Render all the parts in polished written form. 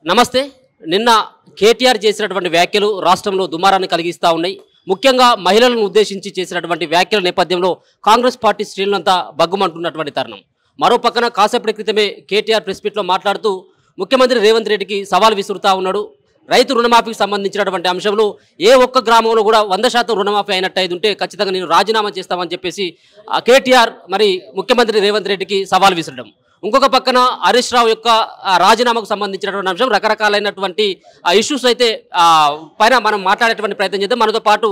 నమస్తే. నిన్న కేటీఆర్ చేసినటువంటి వ్యాఖ్యలు రాష్ట్రంలో దుమారాన్ని కలిగిస్తూ ఉన్నాయి. ముఖ్యంగా మహిళలను ఉద్దేశించి చేసినటువంటి వ్యాఖ్యల నేపథ్యంలో కాంగ్రెస్ పార్టీ శ్రేణులంతా బగ్గుమంటున్నటువంటి తరుణం. మరో పక్కన కాసేపటి క్రితమే కేటీఆర్ ప్రెస్ మీట్లో మాట్లాడుతూ ముఖ్యమంత్రి రేవంత్ రెడ్డికి సవాల్ విసురుతా ఉన్నాడు. రైతు రుణమాఫీకి సంబంధించినటువంటి అంశంలో ఏ ఒక్క గ్రామంలో కూడా 100% రుణమాఫీ అయినట్టు ఉంటే ఖచ్చితంగా నేను రాజీనామా చేస్తామని చెప్పేసి కేటీఆర్ మరి ముఖ్యమంత్రి రేవంత్ రెడ్డికి సవాల్ విసరడం. ఇంకొక పక్కన హరీష్ రావు యొక్క రాజీనామాకు సంబంధించినటువంటి అంశం రకరకాలైనటువంటి ఇష్యూస్ అయితే పైన మనం మాట్లాడేటువంటి ప్రయత్నం చేద్దాం. మనతో పాటు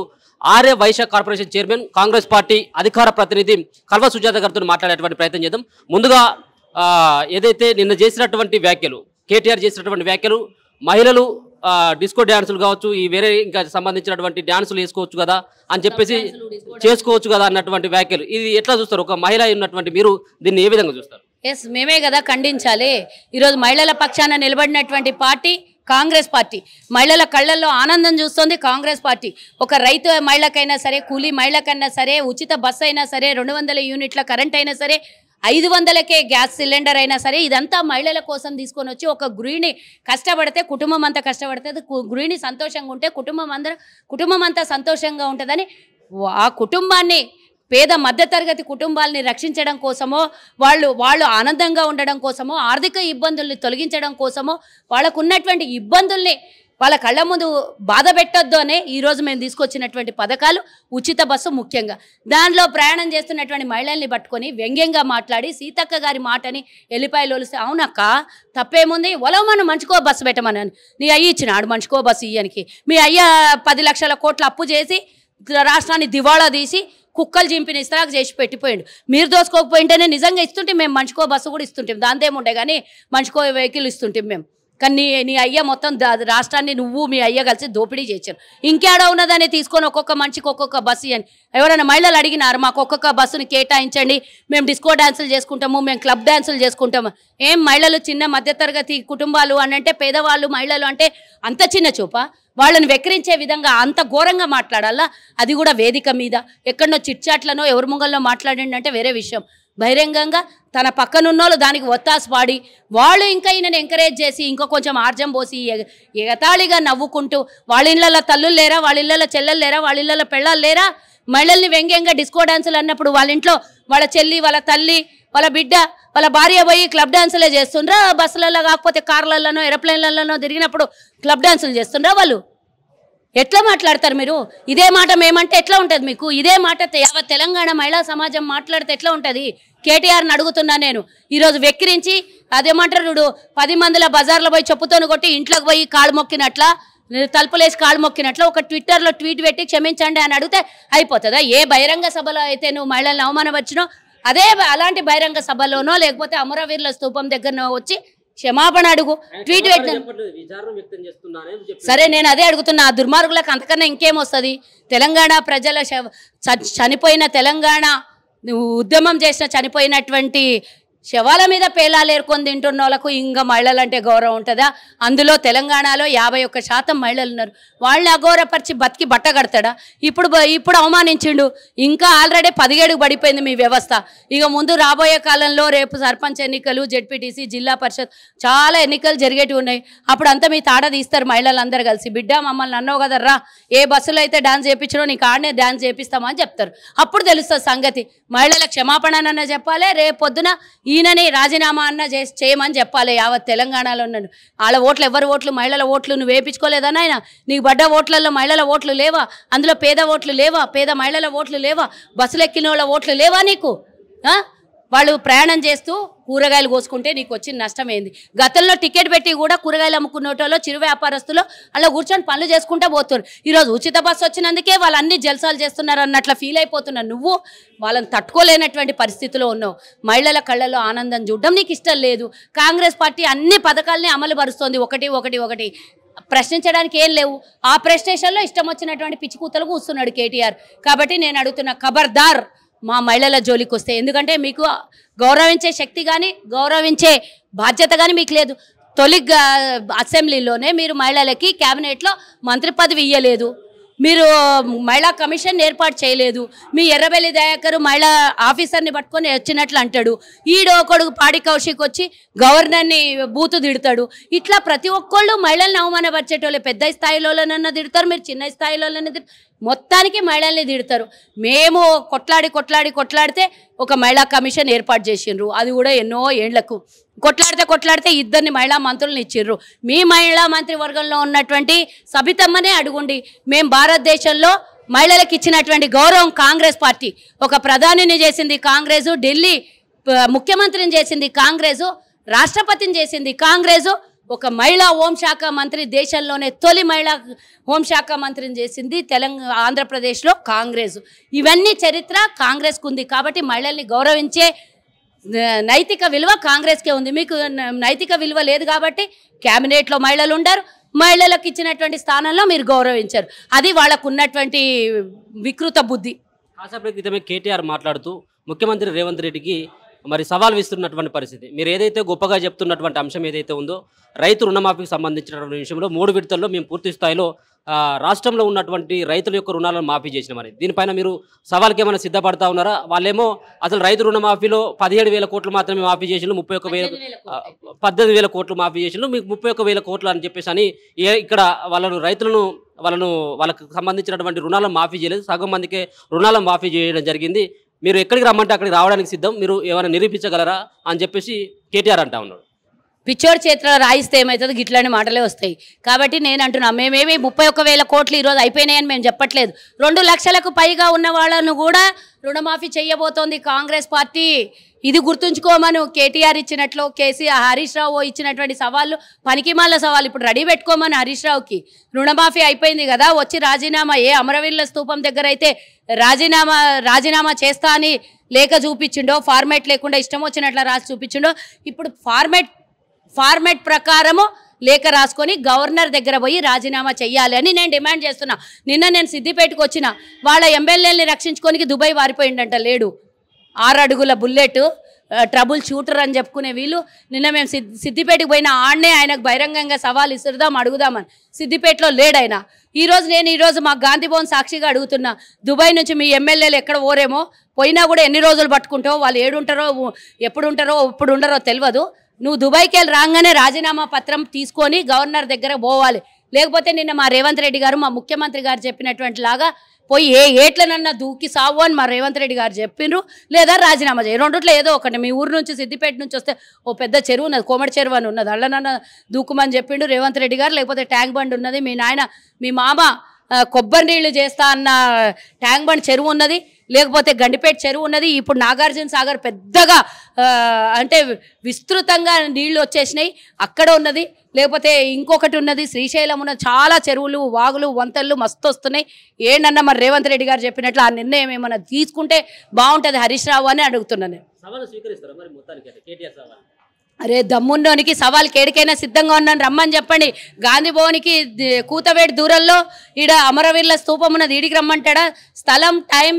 Arya Vaishya corporation chairman Congress party అధికార ప్రతినిధి కల్వ సుజాత గారితో మాట్లాడేటువంటి ప్రయత్నం చేద్దాం. ముందుగా ఏదైతే నిన్న చేసినటువంటి వ్యాఖ్యలు, కేటీఆర్ చేసినటువంటి వ్యాఖ్యలు, మహిళలు డిస్కో డ్యాన్సులు కావచ్చు, ఈ వేరే ఇంకా సంబంధించినటువంటి డ్యాన్సులు వేసుకోవచ్చు కదా అని చెప్పేసి చేసుకోవచ్చు కదా అన్నటువంటి వ్యాఖ్యలు, ఇది ఎట్లా చూస్తారు? ఒక మహిళ ఉన్నటువంటి మీరు దీన్ని ఏ విధంగా చూస్తారు? ఎస్, మేమే కదా ఖండించాలి. ఈరోజు మహిళల పక్షాన నిలబడినటువంటి పార్టీ కాంగ్రెస్ పార్టీ. మహిళల కళ్ళల్లో ఆనందం చూస్తుంది కాంగ్రెస్ పార్టీ. ఒక రైతు మహిళకైనా సరే, కూలీ మహిళకైనా సరే, ఉచిత బస్సు అయినా సరే, 200 యూనిట్ల కరెంట్ అయినా సరే, 500కే గ్యాస్ సిలిండర్ అయినా సరే, ఇదంతా మహిళల కోసం తీసుకొని వచ్చి ఒక గృహిణి కష్టపడితే కుటుంబం అంతా కష్టపడితే, గృహిణి సంతోషంగా ఉంటే కుటుంబం అంతా సంతోషంగా ఉంటుందని ఆ కుటుంబాన్ని, పేద మధ్యతరగతి కుటుంబాలని రక్షించడం కోసమో, వాళ్ళు ఆనందంగా ఉండడం కోసమో, ఆర్థిక ఇబ్బందుల్ని తొలగించడం కోసమో, వాళ్ళకు ఉన్నటువంటి ఇబ్బందుల్ని వాళ్ళ కళ్ళ ముందు బాధ పెట్టొద్దు అనే ఈరోజు మేము తీసుకొచ్చినటువంటి పథకాలు. ఉచిత బస్సు ముఖ్యంగా, దానిలో ప్రయాణం చేస్తున్నటువంటి మహిళల్ని పట్టుకొని వ్యంగ్యంగా మాట్లాడి సీతక్క గారి మాటని ఎల్లిపాయలు ఒలిస్తే, అవునక్క తప్పేముంది, మనం మంచుకో బస్సు పెట్టమని నీ అయ్యి ఇచ్చినాడు మంచుకో బస్సు ఇయ్యానికి. మీ అయ్య 10 లక్షల కోట్ల అప్పు చేసి రాష్ట్రాన్ని దివాళా తీసి కుక్కలు చింపిన ఇస్తరాకు చేసి పెట్టిపోయిండు. మీరు దోసుకోకపోయింటేనే నిజంగా ఇస్తుంటే మేము మంచుకో బస్సు కూడా ఇస్తుంటాం, దాంతేముండే కానీ మంచుకో వెహికల్ ఇస్తుంటాం మేము. కానీ నీ అయ్య మొత్తం రాష్ట్రాన్ని నువ్వు మీ అయ్య కలిసి దోపిడీ చేశారు. ఇంకేడా ఉన్నదని తీసుకొని ఒక్కొక్క మనిషికి ఒక్కొక్క బస్సు అని ఎవరైనా మహిళలు అడిగినారు, మాకు ఒక్కొక్క బస్సుని కేటాయించండి, మేము డిస్కో డ్యాన్సులు చేసుకుంటాము, మేము క్లబ్ డ్యాన్సులు చేసుకుంటాము. ఏం మహిళలు చిన్న మధ్యతరగతి కుటుంబాలు అని అంటే, పేదవాళ్ళు మహిళలు అంటే అంత చిన్న చూపా? వాళ్ళని వెక్కిరించే విధంగా అంత ఘోరంగా మాట్లాడాలా? అది కూడా వేదిక మీద ఎక్కడనో చిట్చాట్లనో ఎవరి ముంగల్లో మాట్లాడండి అంటే వేరే విషయం. బహిరంగంగా తన పక్కనున్నోళ్ళు దానికి ఒత్తాసు పాడి, వాళ్ళు ఇంకా ఈయనని ఎంకరేజ్ చేసి ఇంకా కొంచెం ఆర్జం పోసి ఎగతాళిగా నవ్వుకుంటూ, వాళ్ళ ఇళ్ళల్లో తల్లులు లేరా, వాళ్ళ ఇళ్ళల్లో చెల్లెలు లేరా, వాళ్ళ ఇళ్ళల్లో పెళ్ళాలు లేరా? మహిళల్ని వ్యంగ్యంగా డిస్కో డాన్సులు అన్నప్పుడు వాళ్ళ ఇంట్లో వాళ్ళ చెల్లి, వాళ్ళ తల్లి, వాళ్ళ బిడ్డ, వాళ్ళ భార్య పోయి క్లబ్ డాన్సులే చేస్తుండ్రా? బస్సులలో కాకపోతే కార్లలోనో ఏరోప్లేన్లలోనో తిరిగినప్పుడు క్లబ్ డాన్సులు చేస్తుండ్రా? వాళ్ళు ఎట్లా మాట్లాడతారు మీరు? ఇదే మాట మేమంటే ఎట్లా ఉంటుంది మీకు? ఇదే మాట యావత్ తెలంగాణ మహిళా సమాజం మాట్లాడితే ఎట్లా ఉంటుంది? కేటీఆర్ని అడుగుతున్నా నేను. ఈరోజు వెక్కిరించి అదేమంటారు, 10 మందిల బజార్లో పోయి చెప్పుతోని కొట్టి ఇంట్లోకి పోయి కాళ్ళు మొక్కినట్లా, తలుపులేసి కాళ్ళు మొక్కినట్లు ఒక ట్విట్టర్లో ట్వీట్ పెట్టి క్షమించండి అని అడిగితే అయిపోతుందా? ఏ బహిరంగ సభలో అయితే నువ్వు మహిళలను అవమానపరిచినో అలాంటి బహిరంగ సభలోనో లేకపోతే అమరవీరుల స్తూపం దగ్గరనో వచ్చి క్షమాపణ అడుగు. ట్వీట్ పెట్టిన సరే, నేను అదే అడుగుతున్నా. ఆ దుర్మార్గులకు అంతకన్నా ఇంకేమొస్తుంది? తెలంగాణ ప్రజల చనిపోయిన, తెలంగాణ ఉద్యమం చేసిన చనిపోయినటువంటి శవాల మీద పేలాలు ఏరుకొని తింటున్న వాళ్ళకు ఇంకా మహిళలంటే గౌరవం ఉంటుందా? అందులో తెలంగాణలో 51% మహిళలు ఉన్నారు. వాళ్ళని అగౌరవపరిచి బతికి బట్ట కడతాడా? ఇప్పుడు అవమానించిండు. ఇంకా ఆల్రెడీ 17కు పడిపోయింది మీ వ్యవస్థ. ఇక ముందు రాబోయే కాలంలో రేపు సర్పంచ్ ఎన్నికలు, జెడ్పీటీసీ, జిల్లా పరిషత్ చాలా ఎన్నికలు జరిగేటివి ఉన్నాయి. అప్పుడు అంతా మీ తాడ తీస్తారు మహిళలందరూ కలిసి. బిడ్డ మమ్మల్ని అన్నావు కదర్రా, ఏ బస్సులో అయితే డాన్స్ చేయించడో నీకు ఆడనే డాన్స్ చేపిస్తామని చెప్తారు. అప్పుడు తెలుస్తుంది సంగతి. మహిళల క్షమాపణనన్నా చెప్పాలి, రేపు పొద్దున ఈయనని రాజీనామా అన్న చేయమని చెప్పాలి. యావత్ తెలంగాణలో ఉన్నాడు. వాళ్ళ ఓట్లు, ఎవరి ఓట్లు, మహిళల ఓట్లు నువ్వు వేయించుకోలేదా నాయన? నీకు పడ్డ ఓట్లలో మహిళల ఓట్లు లేవా? అందులో పేద ఓట్లు లేవా? పేద మహిళల ఓట్లు లేవా? బస్సులు ఎక్కిన వాళ్ళ ఓట్లు లేవా నీకు? వాళ్ళు ప్రయాణం చేస్తూ కూరగాయలు కోసుకుంటే నీకు వచ్చిన నష్టం ఏంది? గతంలో టికెట్ పెట్టి కూడా కూరగాయలు అమ్ముకునేటోళ్ళు, చిరు వ్యాపారస్తులు అలా కూర్చొని పనులు చేసుకుంటూ పోతున్నారు. ఈరోజు ఉచిత బస్సు వచ్చినందుకే వాళ్ళు అన్ని జల్సాలు చేస్తున్నారు అన్నట్ల ఫీల్ అయిపోతున్నారు. నువ్వు వాళ్ళని తట్టుకోలేనటువంటి పరిస్థితిలో ఉన్నావు. మహిళల కళ్ళలో ఆనందం చూడడం నీకు ఇష్టం లేదు. కాంగ్రెస్ పార్టీ అన్ని పథకాలని అమలు పరుస్తోంది, ఒకటి ప్రశ్నించడానికి ఏం లేవు. ఆ ప్రెస్టేషన్లో ఇష్టం వచ్చినటువంటి పిచ్చి కూతలు కూస్తున్నాడు కేటీఆర్. కాబట్టి నేను అడుగుతున్న, ఖబర్దార్ మా మహిళల జోలికి వస్తే. ఎందుకంటే మీకు గౌరవించే శక్తి కానీ, గౌరవించే బాధ్యత కానీ మీకు లేదు. తొలి అసెంబ్లీలోనే మీరు మహిళలకి క్యాబినెట్లో మంత్రి పదవి ఇవ్వలేదు. మీరు మహిళా కమిషన్ ఏర్పాటు చేయలేదు. మీ ఎర్రబెల్లి దయాకర్ మహిళా ఆఫీసర్ని పట్టుకొని వచ్చినట్లు అంటాడు. ఈడో కొడుకు పాడి కౌశిక్ వచ్చి గవర్నర్ని బూతు తిడతాడు. ఇట్లా ప్రతి ఒక్కళ్ళు మహిళల్ని అవమానపరిచేటోళ్ళు. పెద్ద స్థాయిలోనన్నా తిడతారు, మీరు చిన్న స్థాయిలోనన్నా మొత్తానికి మహిళల్ని తిడతారు. మేము కొట్లాడితే ఒక మహిళా కమిషన్ ఏర్పాటు చేసిండ్రు. అది కూడా ఎన్నో ఏండ్లకు కొట్లాడితే ఇద్దరిని మహిళా మంత్రులను ఇచ్చిర్రు. మీ మహిళా మంత్రి వర్గంలో ఉన్నటువంటి సబితమ్మనే అడుగుండి. మేము భారతదేశంలో మహిళలకు ఇచ్చినటువంటి గౌరవం కాంగ్రెస్ పార్టీ. ఒక ప్రధానిని చేసింది కాంగ్రెసు, ఢిల్లీ ముఖ్యమంత్రిని చేసింది కాంగ్రెసు, రాష్ట్రపతిని చేసింది కాంగ్రెసు, ఒక మహిళా హోంశాఖ మంత్రి దేశంలోనే తొలి మహిళా హోంశాఖ మంత్రిని చేసింది ఆంధ్రప్రదేశ్లో కాంగ్రెస్. ఇవన్నీ చరిత్ర కాంగ్రెస్కు ఉంది. కాబట్టి మహిళల్ని గౌరవించే నైతిక విలువ కాంగ్రెస్కే ఉంది. మీకు నైతిక విలువ లేదు కాబట్టి క్యాబినెట్లో మహిళలు ఉండరు, మహిళలకు ఇచ్చినటువంటి స్థానంలో మీరు గౌరవించారు. అది వాళ్ళకు ఉన్నటువంటి వికృత బుద్ధి. కాసేపటి క్రితమే కేటీఆర్ మాట్లాడుతూ ముఖ్యమంత్రి రేవంత్ రెడ్డికి మరి సవాల్ విస్తున్నటువంటి పరిస్థితి. మీరు ఏదైతే గొప్పగా చెప్తున్నటువంటి అంశం ఏదైతే ఉందో రైతు రుణమాఫీకి సంబంధించినటువంటి విషయంలో 3 విడతల్లో మేము పూర్తి స్థాయిలో రాష్ట్రంలో ఉన్నటువంటి రైతుల యొక్క రుణాలను మాఫీ చేసినామని, దీనిపైన మీరు సవాల్కి ఏమైనా సిద్ధపడతా ఉన్నారా? వాళ్ళేమో అసలు రైతు రుణమాఫీలో 17,000 కోట్లు మాత్రమే మాఫీ చేసిండ్రు, 18,000 కోట్లు మాఫీ చేసిండ్రు, మీకు 31,000 కోట్లు అని చెప్పేసి అని ఇక్కడ వాళ్ళకు సంబంధించినటువంటి రుణాలను మాఫీ చేయలేదు. సగం మందికే రుణాలను మాఫీ చేయడం జరిగింది. మీరు ఎక్కడికి రమ్మంటే అక్కడికి రావడానికి సిద్ధం, మీరు ఏమైనా నిరూపించగలరా అని చెప్పేసి కేటీఆర్ అంటా ఉన్నాడు. పిచ్చోడి చేతిలో రాయిస్తే ఏమవుతుంది, గిట్లాంటి మాటలే వస్తాయి. కాబట్టి నేను అంటున్నా, మేమేమి 31,000 కోట్లు ఈరోజు అయిపోయినాయని మేము చెప్పట్లేదు. 2 లక్షలకు పైగా ఉన్న వాళ్ళను కూడా రుణమాఫీ చేయబోతోంది కాంగ్రెస్ పార్టీ. ఇది గుర్తుంచుకోమను. కేటీఆర్ ఇచ్చినట్లు హరీష్ రావు ఇచ్చినటువంటి సవాళ్ళు పనికిమాల సవాళ్ళు ఇప్పుడు రెడీ పెట్టుకోమని హరీష్ రావుకి. రుణమాఫీ అయిపోయింది కదా, వచ్చి రాజీనామా అమరవీరుల స్తూపం దగ్గర అయితే రాజీనామా చేస్తా అని లేఖ చూపించిండో, ఫార్మేట్ లేకుండా ఇష్టం వచ్చినట్ల రాసి చూపించిండో, ఇప్పుడు ఫార్మేట్ ప్రకారము లేఖ రాసుకొని గవర్నర్ దగ్గర పోయి రాజీనామా చెయ్యాలి అని నేను డిమాండ్ చేస్తున్నా. నిన్న నేను సిద్దిపేటకు వచ్చిన వాళ్ళ ఎమ్మెల్యేలని రక్షించుకోనికి దుబాయ్ వారిపోయిందంట. లేడు 6 అడుగుల బుల్లెట్ ట్రబుల్ షూటర్ అని చెప్పుకునే వీళ్ళు. నిన్న మేము సిద్దిపేటకు పోయిన ఆడనే ఆయనకు బహిరంగంగా సవాల్ అడుగుదామని. సిద్దిపేటలో లేడైనా. ఈరోజు మా గాంధీ భవన్ సాక్షిగా అడుగుతున్నా, దుబాయ్ నుంచి మీ ఎమ్మెల్యేలు ఎక్కడ పోరేమో, పోయినా కూడా ఎన్ని రోజులు పట్టుకుంటావో, వాళ్ళు ఏడుంటారో ఎప్పుడు ఉండరో తెలియదు. నువ్వు దుబాయ్కి వెళ్ళి రాగానే రాజీనామా పత్రం తీసుకొని గవర్నర్ దగ్గర పోవాలి. లేకపోతే నిన్న మా రేవంత్ రెడ్డి గారు మా ముఖ్యమంత్రి గారు చెప్పినటువంటి లాగా పోయి ఏట్లనన్నా దూకి సావు అని మా రేవంత్ రెడ్డి గారు చెప్పిండ్రు. లేదా రాజీనామా చేయి, రెండిట్లో ఏదో ఒకటి. మీ ఊరు నుంచి సిద్దిపేట నుంచి వస్తే ఓ పెద్ద చెరువు ఉన్నది, కోమటి చెరువు అని ఉన్నది, అల్లనన్నా దూకుమని చెప్పిండు రేవంత్ రెడ్డి గారు. లేకపోతే ట్యాంక్ బండ్ ఉన్నది, మీ మామ కొబ్బరి నీళ్లు చేస్తా అన్న ట్యాంక్ బండ్ చెరువు ఉన్నది, లేకపోతే గండిపేట చెరువు ఉన్నది. ఇప్పుడు నాగార్జున సాగర్ పెద్దగా అంటే విస్తృతంగా నీళ్లు వచ్చేసినాయి, అక్కడ ఉన్నది. లేకపోతే ఇంకొకటి ఉన్నది, శ్రీశైలం ఉన్నది. చాలా చెరువులు, వాగులు, వంతెనలు మస్తు వస్తున్నాయి. ఏంటన్నా మరి రేవంత్ రెడ్డి గారు చెప్పినట్లు ఆ నిర్ణయం ఏమన్నా తీసుకుంటే బాగుంటుంది హరీష్ రావు అని అడుగుతున్నాను. అరే దమ్మున్నోనికి సవాల్ కేడికైనా సిద్ధంగా ఉన్నాను, రమ్మని చెప్పండి. గాంధీ భవన్కి కూతవేడి దూరంలో ఈడ అమరవీరుల స్తూపం ఉన్నది, ఈడికి రమ్మంటాడా? స్థలం, టైం,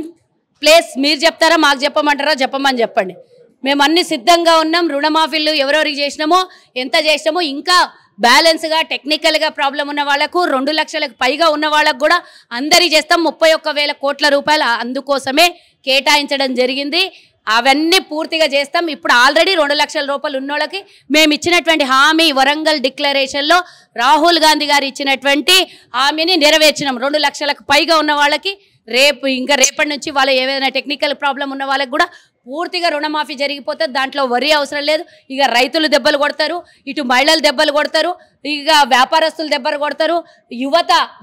ప్లేస్ మీరు చెప్తారా, మాకు చెప్పమంటారా? చెప్పమని చెప్పండి. మేము అన్ని సిద్ధంగా ఉన్నాం. రుణమాఫీలు ఎవరెవరికి చేసినామో, ఎంత చేసినామో, ఇంకా బ్యాలెన్స్గా టెక్నికల్గా ప్రాబ్లం ఉన్న వాళ్ళకు, 2 లక్షలకు పైగా ఉన్న వాళ్ళకు కూడా అందరికీ చేస్తాం. 31,000 కోట్ల రూపాయలు అందుకోసమే కేటాయించడం జరిగింది. అవన్నీ పూర్తిగా చేస్తాం. ఇప్పుడు ఆల్రెడీ 2 లక్షల రూపాయలు ఉన్నోళ్ళకి మేము ఇచ్చినటువంటి హామీ, వరంగల్ డిక్లరేషన్లో రాహుల్ గాంధీ గారు ఇచ్చినటువంటి హామీని నెరవేర్చినాం. 2 లక్షలకు పైగా ఉన్న వాళ్ళకి రేపటి నుంచి వాళ్ళ ఏదైనా టెక్నికల్ ప్రాబ్లం ఉన్న వాళ్ళకి కూడా పూర్తిగా రుణమాఫీ జరిగిపోతుంది. దాంట్లో వరి అవసరం లేదు. ఇక రైతులు దెబ్బలు కొడతారు, ఇటు మహిళలు దెబ్బలు కొడతారు, ఇక వ్యాపారస్తులు దెబ్బలు కొడతారు,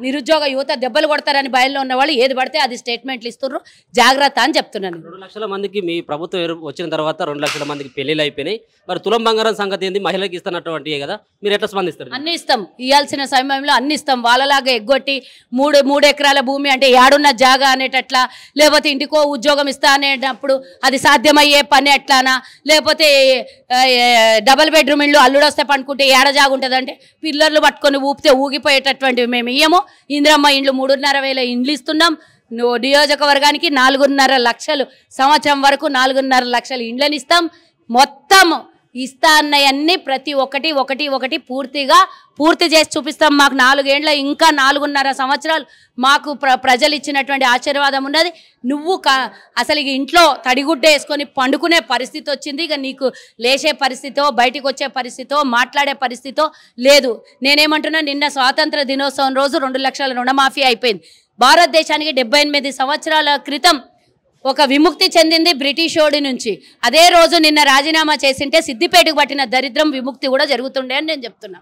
నిరుద్యోగ యువత దెబ్బలు కొడతారని భయంలో ఉన్న వాళ్ళు ఏది పడితే అది స్టేట్మెంట్లు ఇస్తున్నారు. జాగ్రత్త అని చెప్తున్నాను. 2 లక్షల మందికి మీ ప్రభుత్వం వచ్చిన తర్వాత 2 లక్షల మందికి పెళ్లిళ్ళు అయిపోయినాయి. మరి తులం బంగారం సంగతి ఏంది? మహిళలకు ఇస్తున్నటువంటి కదా, మీరు ఎట్లా స్పందిస్తారు? అన్ని ఇస్తాం, ఇవ్వాల్సిన సమయంలో అన్ని ఇస్తాం. వాళ్ళలాగా ఎగ్గొట్టి 3 ఎకరాల భూమి అంటే ఏడున్న జాగా అనేటట్లా, లేకపోతే ఇంటికో ఉద్యోగం ఇస్తా అనేటప్పుడు అది సాధ్యమయ్యే పని ఎట్లానా, లేకపోతే డబల్ బెడ్రూమ్ ఇళ్ళు అల్లుడు వస్తే పండుకుంటే ఏడ జాగా ఉంటుంది అంటే పిల్లర్లు పట్టుకొని ఊపితే ఊగిపోయేటటువంటివి మేము ఇయ్యము. ఇందిరమ్మ ఇండ్లు 3,500 ఇండ్లు ఇస్తున్నాం. నియోజకవర్గానికి 4,500 లక్షలు, సంవత్సరం వరకు 4,500 లక్షలు ఇండ్లని ఇస్తాం. మొత్తం ఇస్తా అన్నయన్నీ ప్రతి ఒక్కటి పూర్తి చేసి చూపిస్తాం. మాకు 4 ఏళ్ళ ఇంకా 4.5 సంవత్సరాలు మాకు ప్రజలు ఇచ్చినటువంటి ఆశీర్వాదం ఉన్నది. నువ్వు అసలు ఇక ఇంట్లో తడిగుడ్డ వేసుకొని పండుకునే పరిస్థితి వచ్చింది. ఇక నీకు లేచే పరిస్థితో బయటికి వచ్చే పరిస్థితో మాట్లాడే పరిస్థితో లేదు. నేనేమంటున్నా, నిన్న స్వాతంత్ర దినోత్సవం రోజు 2 లక్షల రుణమాఫీ అయిపోయింది. భారతదేశానికి 78 సంవత్సరాల క్రితం ఒక విముక్తి చెందింది బ్రిటిష్ ఓడి నుంచి. అదే రోజు నిన్న రాజీనామా చేసింటే సిద్దిపేటకు పట్టిన దరిద్రం విముక్తి కూడా జరుగుతుండే అని నేను చెప్తున్నా.